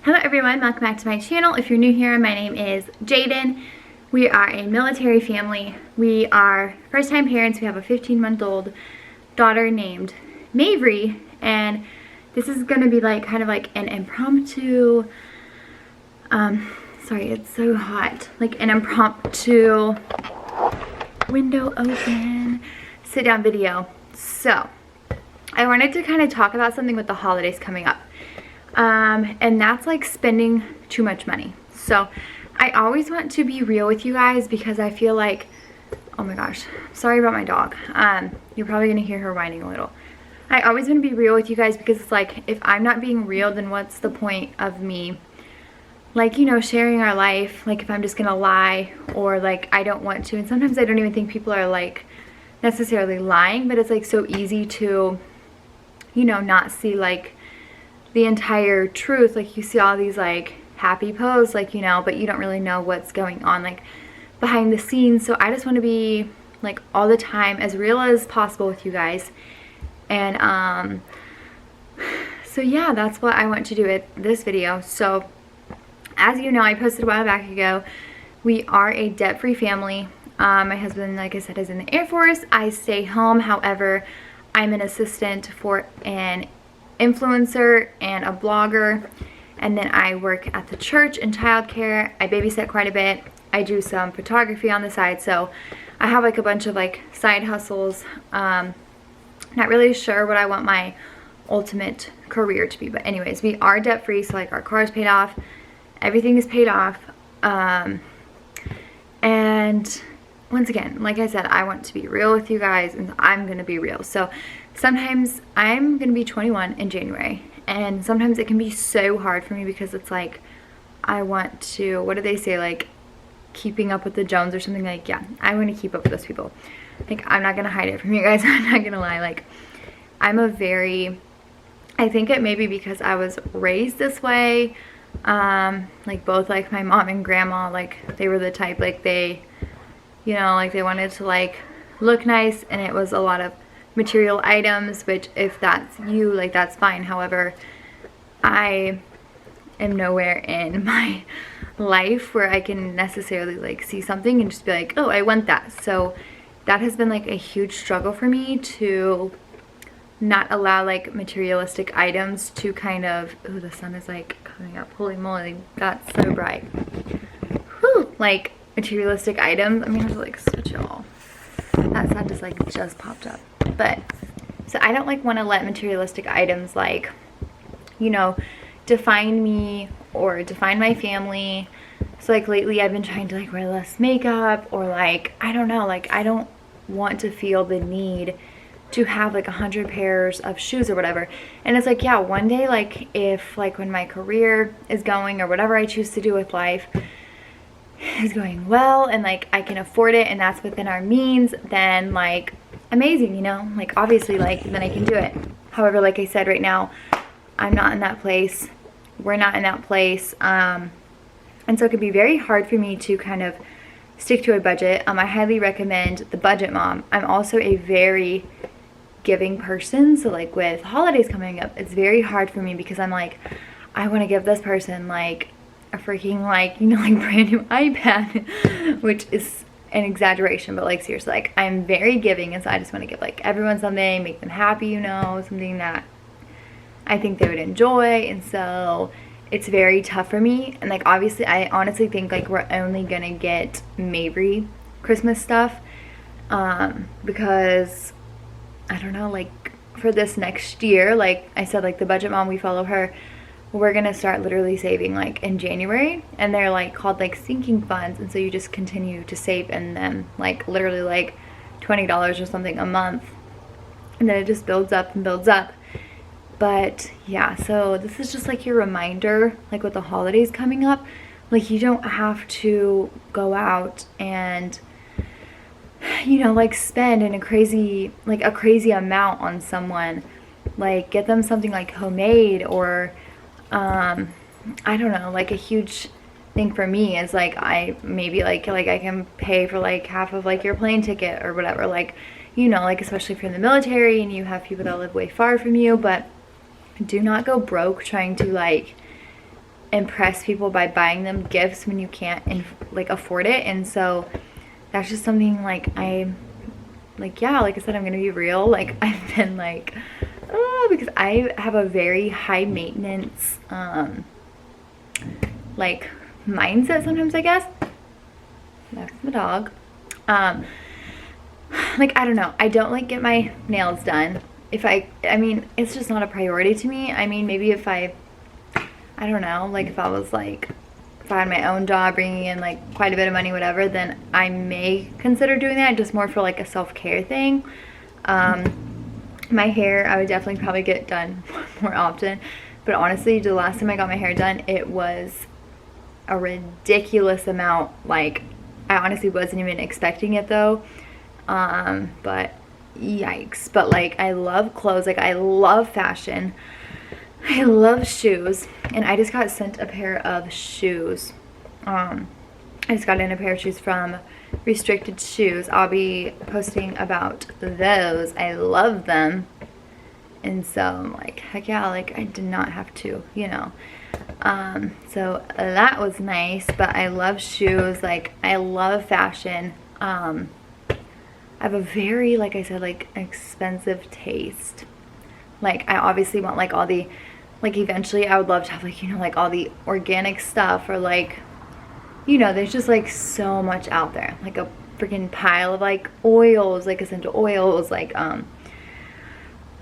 Hello everyone, welcome back to my channel. If you're new here, my name is Jaden. We are a military family. We are first-time parents. We have a 15-month-old daughter named Mavry, and this is going to be like kind of like an impromptu, sorry, it's so hot, like an impromptu window open sit down video. So I wanted to kind of talk about something with the holidays coming up. And that's like spending too much money. So I always want to be real with you guys because I feel like, oh my gosh, sorry about my dog. You're probably gonna hear her whining a little. I always want to be real with you guys because it's like, if I'm not being real, then what's the point of me, like, you know, sharing our life? Like, if I'm just gonna lie, or like I don't want to. And sometimes I don't even think people are like necessarily lying, but it's like so easy to, you know, not see like the entire truth. Like, you see all these like happy posts, like, you know, but you don't really know what's going on like behind the scenes. So I just want to be like all the time as real as possible with you guys. And so yeah, that's what I want to do with this video. So as you know, I posted a while back ago, we are a debt-free family. My husband, like I said, is in the Air Force. I stay home. However, I'm an assistant for an influencer and a blogger, and then I work at the church in childcare. I babysit quite a bit. I do some photography on the side, so I have like a bunch of like side hustles. Not really sure what I want my ultimate career to be, but anyways, we are debt free. So like our car is paid off, everything is paid off, and once again, like I said, I want to be real with you guys, and I'm gonna be real. So sometimes I'm gonna be 21 in January, and sometimes it can be so hard for me because it's like I want to, what do they say, like keeping up with the Jones or something. Like, yeah, I want to keep up with those people. Like, I'm not gonna hide it from you guys. I'm not gonna lie. Like, I'm a very, I think it may be because I was raised this way. Like both like my mom and grandma, like they were the type, like they, you know, like they wanted to like look nice, and it was a lot of material items, which if that's you, like that's fine. However, I am nowhere in my life where I can necessarily like see something and just be like, oh, I want that. So that has been like a huge struggle for me, to not allow like materialistic items to kind of, oh, the sun is like coming up, holy moly, that's so bright. Whew, like materialistic items, I'm gonna have to like switch it all. That sun just like just popped up. But so I don't like want to let materialistic items like, you know, define me or define my family. So like lately I've been trying to like wear less makeup, or like, I don't know, like I don't want to feel the need to have like 100 pairs of shoes or whatever. And it's like, yeah, one day, like if like when my career is going or whatever I choose to do with life is going well, and like I can afford it, and that's within our means, then like amazing, you know, like obviously like then I can do it. However, like I said, right now I'm not in that place. We're not in that place, and so it can be very hard for me to kind of stick to a budget. I highly recommend the Budget Mom. I'm also a very giving person, so like with holidays coming up, it's very hard for me because I'm like, I want to give this person like a freaking, like, you know, like brand new iPad, which is an exaggeration, but like seriously, like I'm very giving, and so I just want to give like everyone something, make them happy, you know, something that I think they would enjoy. And so it's very tough for me. And like obviously I honestly think like we're only gonna get Mavry Christmas stuff, because I don't know, like for this next year, like I said, like the Budget Mom, we follow her, we're gonna start literally saving like in January, and they're like called like sinking funds, and so you just continue to save in them, like literally like $20 or something a month, and then it just builds up and builds up. But yeah, so this is just like your reminder, like with the holidays coming up, like you don't have to go out and, you know, like spend in a crazy amount on someone. Like get them something like homemade, or I don't know, like a huge thing for me is like I maybe like I can pay for like half of like your plane ticket or whatever, like, you know, like especially if you're in the military and you have people that live way far from you. But do not go broke trying to like impress people by buying them gifts when you can't like afford it. And so that's just something like yeah, like I said, I'm gonna be real, like I've been like, oh, because I have a very high maintenance like mindset sometimes, I guess. That's the dog. Like, I don't know, I don't like get my nails done. I mean, it's just not a priority to me. I mean, maybe if I don't know, like if I was like, if I had my own job bringing in like quite a bit of money, whatever, then I may consider doing that, just more for like a self-care thing. My hair, I would definitely probably get done more often, but honestly, the last time I got my hair done, it was a ridiculous amount. Like, I honestly wasn't even expecting it though. But yikes. But like, I love clothes, like I love fashion, I love shoes, and I just got sent a pair of shoes. I just got in a pair of shoes from Restricted Shoes. I'll be posting about those. I love them. And so I'm like, heck yeah, like I did not have to, you know. So that was nice. But I love shoes, like I love fashion. I have a very, like I said, like expensive taste. Like I obviously want like all the, like eventually I would love to have like, you know, like all the organic stuff, or like, you know, there's just like so much out there, like a freaking pile of like oils, like essential oils, like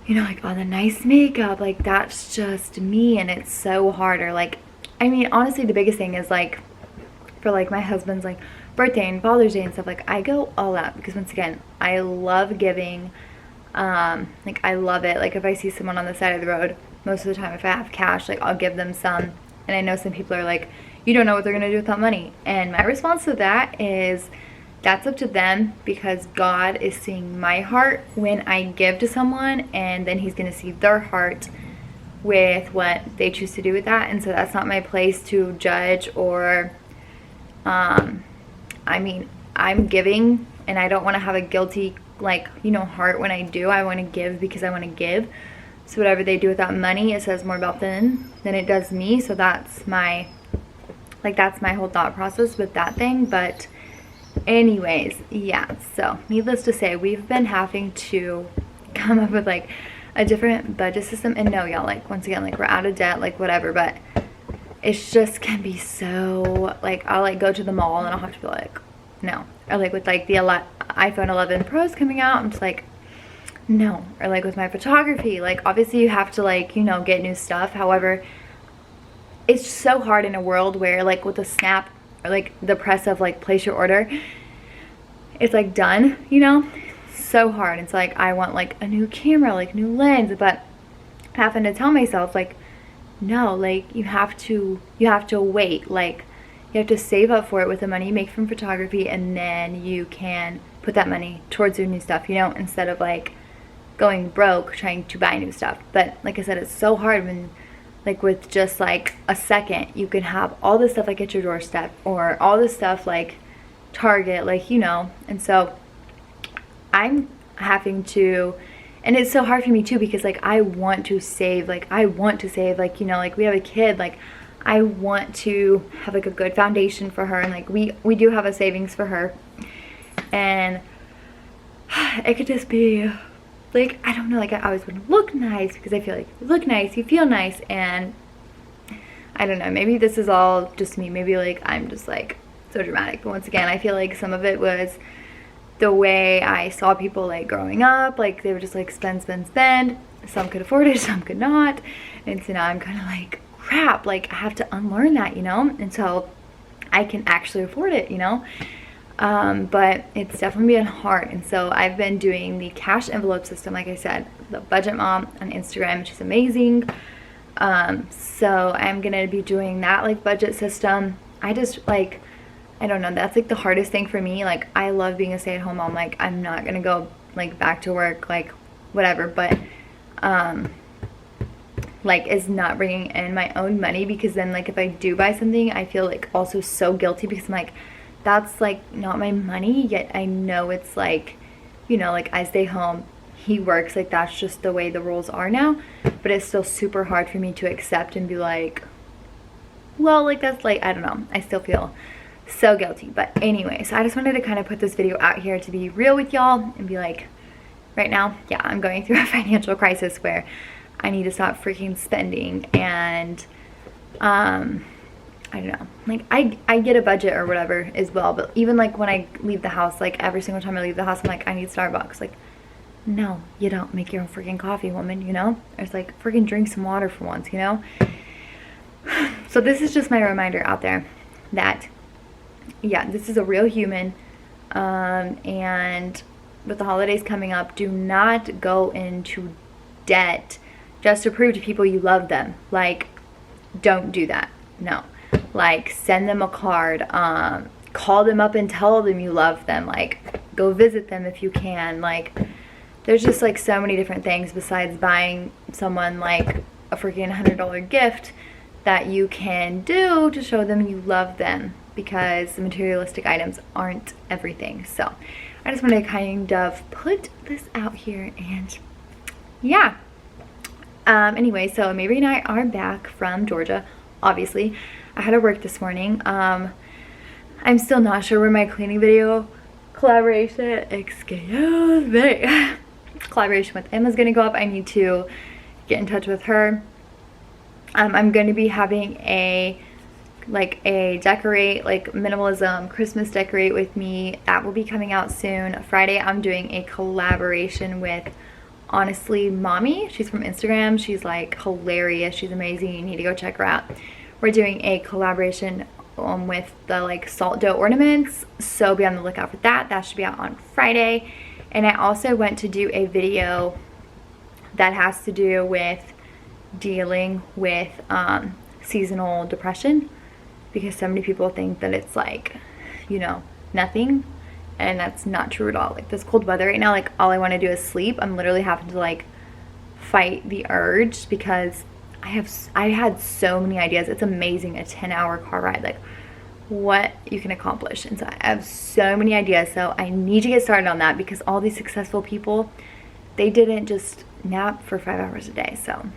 you know, like all the nice makeup, like that's just me, and it's so hard. Or like, I mean, honestly, the biggest thing is like for like my husband's like birthday and Father's Day and stuff, like I go all out because once again, I love giving. Like I love it. Like if I see someone on the side of the road, most of the time if I have cash, like I'll give them some. And I know some people are like, you don't know what they're gonna do with that money. And my response to that is, that's up to them, because God is seeing my heart when I give to someone, and then he's gonna see their heart with what they choose to do with that. And so that's not my place to judge or I mean, I'm giving, and I don't want to have a guilty, like, you know, heart when I do. I want to give because I want to give. So whatever they do with that money, it says more about them than it does me. So that's my, like, that's my whole thought process with that thing. But anyways, yeah, so needless to say, we've been having to come up with like a different budget system. And no, y'all, like, once again, like, we're out of debt, like whatever, but it's just can be so, like, I'll like go to the mall and I'll have to be like, no. Or like with like the iPhone 11 Pros coming out, I'm just like, no. Or like with my photography, like obviously you have to, like, you know, get new stuff. However, it's so hard in a world where like with a snap or like the press of like place your order, it's like done, you know. So hard. And so like I want like a new camera, like new lens, but having to tell myself like, no, like you have to wait, like you have to save up for it with the money you make from photography, and then you can put that money towards your new stuff, you know, instead of like going broke trying to buy new stuff. But like I said, it's so hard when, like, with just like a second, you can have all this stuff like at your doorstep, or all this stuff like Target, like, you know. And so I'm having to, and it's so hard for me too, because like I want to save, like you know, like we have a kid, like I want to have like a good foundation for her, and like we do have a savings for her, and it could just be like, I don't know, like I always want to look nice, because I feel like you look nice, you feel nice. And I don't know, maybe this is all just me, maybe like I'm just like so dramatic, but once again, I feel like some of it was the way I saw people like growing up, like they would just like spend. Some could afford it, some could not. And so now I'm kind of like, crap, like I have to unlearn that, you know, until I can actually afford it, you know. But it's definitely been hard. And so I've been doing the cash envelope system, like I said, the Budget Mom on Instagram, which is amazing. So I'm gonna be doing that like budget system. I just like, I don't know, that's like the hardest thing for me. Like I love being a stay-at-home mom, like I'm not gonna go like back to work, like whatever, but like is not bringing in my own money, because then like if I do buy something, I feel like also so guilty, because I'm like, that's like not my money, yet I know it's like, you know, like I stay home, he works, like that's just the way the rules are now. But it's still super hard for me to accept and be like, well, like that's like, I don't know, I still feel so guilty. But anyway, so I just wanted to kind of put this video out here to be real with y'all and be like, right now, yeah, I'm going through a financial crisis where I need to stop freaking spending. And I don't know, like I get a budget or whatever as well, but even like when I leave the house, like every single time I leave the house, I'm like, I need Starbucks. Like, no, you don't. Make your own freaking coffee, woman, you know? Or it's like, freaking drink some water for once, you know? So this is just my reminder out there that, yeah, this is a real human, and with the holidays coming up, do not go into debt just to prove to people you love them. Like, don't do that. No. Like, send them a card, call them up and tell them you love them. Like, go visit them if you can. Like, there's just like so many different things besides buying someone like a freaking $100 gift that you can do to show them you love them, because materialistic items aren't everything. So I just want to kind of put this out here. And yeah, anyway, so Mary and I are back from Georgia. Obviously I had to work this morning. I'm still not sure where my cleaning video collaboration with Emma's gonna go up. I need to get in touch with her. I'm going to be having a decorate, like minimalism Christmas decorate with me. That will be coming out soon. Friday I'm doing a collaboration with Honestly Mommy. She's from Instagram. She's like hilarious. She's amazing. You need to go check her out. We're doing a collaboration with the like salt dough ornaments, so be on the lookout for that. That should be out on Friday. And I also went to do a video that has to do with dealing with seasonal depression, because so many people think that it's like, you know, nothing, and that's not true at all. Like this cold weather right now, like all I want to do is sleep. I'm literally having to like fight the urge because I had so many ideas. It's amazing, a 10-hour car ride, like what you can accomplish. And so I have so many ideas, so I need to get started on that, because all these successful people, they didn't just nap for 5 hours a day. So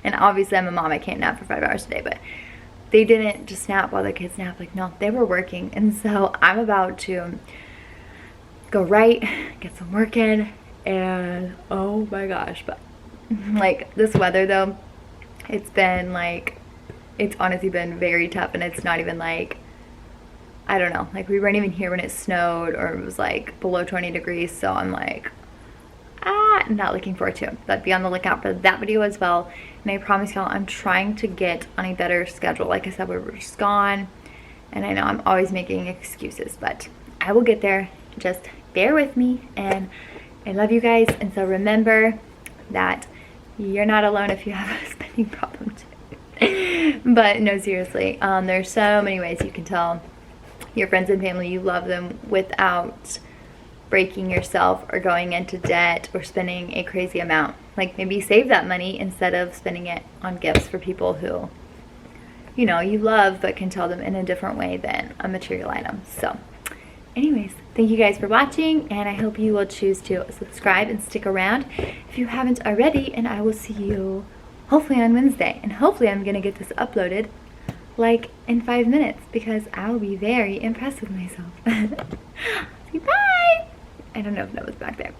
and obviously I'm a mom, I can't nap for 5 hours a day, but they didn't just nap while their kids nap. Like, no, they were working. And so I'm about to go write, get some work in, and oh my gosh. But like this weather though, it's been like, it's honestly been very tough. And it's not even like, I don't know, like we weren't even here when it snowed or it was like below 20 degrees. So I'm like, not looking forward to it. But be on the lookout for that video as well. And I promise y'all, I'm trying to get on a better schedule. Like I said, we were just gone, and I know I'm always making excuses, but I will get there. Just bear with me, and I love you guys. And so remember that you're not alone if you have a spending problem too. But no, seriously, there's so many ways you can tell your friends and family you love them without breaking yourself or going into debt or spending a crazy amount. Like maybe save that money instead of spending it on gifts for people who, you know, you love but can tell them in a different way than a material item. So anyways, thank you guys for watching, and I hope you will choose to subscribe and stick around if you haven't already, and I will see you hopefully on Wednesday. And hopefully I'm gonna get this uploaded like in 5 minutes, because I'll be very impressed with myself. Bye! I don't know if that was back there.